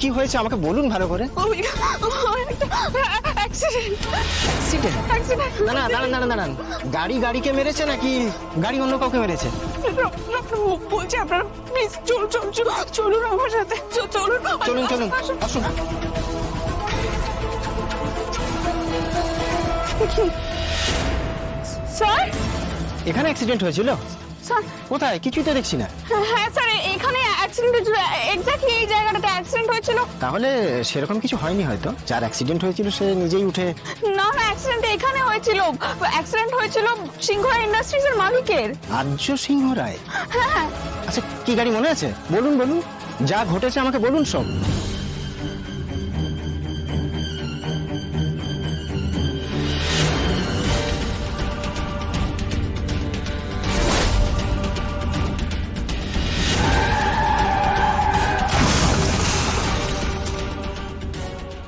কি হয়েছে আমাকে বলুন ভালো করে। না না, দাঁড়ান দাঁড়ান দাঁড়ান, গাড়ি গাড়িকে মেরেছে নাকি গাড়ি অন্য কাউকে মেরেছে? বলছি আপনারা প্লিজ চলুন আমার সাথে, চলুন চলুন চলুন, আসুন। স্যার, এখানে অ্যাক্সিডেন্ট হয়েছিল? স্যার, কোথায়? কিছুই তো দেখছি না। হ্যাঁ স্যার, এখানে অ্যাক্সিডেন্ট হয়েছিল, এক্স্যাক্টলি এই জায়গাটাতে অ্যাক্সিডেন্ট হয়েছিল। তাহলে সেরকম কিছু হয়নি হয়তো, যার অ্যাক্সিডেন্ট হয়েছিল সে নিজেই উঠে। না না, অ্যাক্সিডেন্ট এখানে হয়েছিল, অ্যাক্সিডেন্ট হয়েছিল সিংহরা ইন্ডাস্ট্রিজের মালিকের। আর্য সিংহ রায়? হ্যাঁ। আচ্ছা, কি গাড়ি মনে আছে? বলুন বলুন, যা ঘটেছে আমাকে বলুন সব।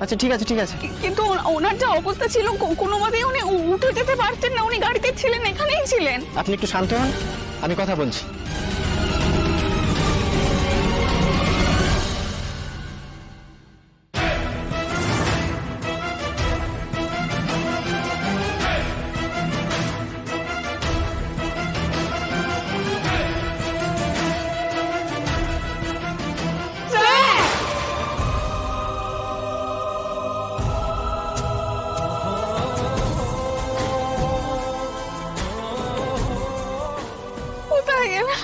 আচ্ছা ঠিক আছে ঠিক আছে। কিন্তু ওনার যা অবস্থা ছিল, কোনো মতেই উনি উঠে যেতে পারতেন না, উনি গাড়িতে ছিলেন, এখানেই ছিলেন। আপনি একটু শান্ত হন, আমি কথা বলছি। কোথায় গেলেন?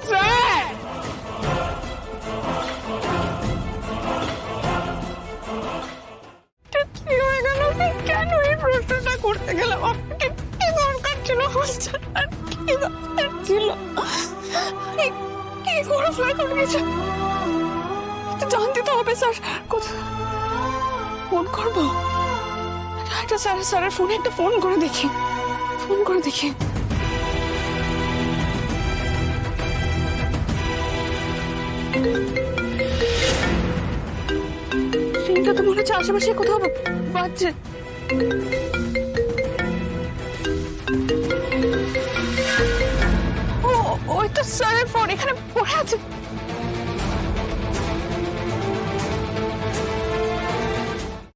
স্যার! কি হয়ে গেল? কেন এই প্রশ্নটা করতে গেলাম আপনাকে? কি দরকার ছিল স্যার? কি দরকার ছিল? কি করে ফ্লাইট উঠে গেছে? জানতে তো হবে স্যার। কোথায় ফোন করবো? একটা স্যারের ফোনে একটা ফোন করে দেখি, ফোন করে দেখি। সিনটা তো মনে হচ্ছে আশেপাশে কোথাও বাজছে। ও, ওই তো স্যারের ফোন এখানে পড়ে আছে।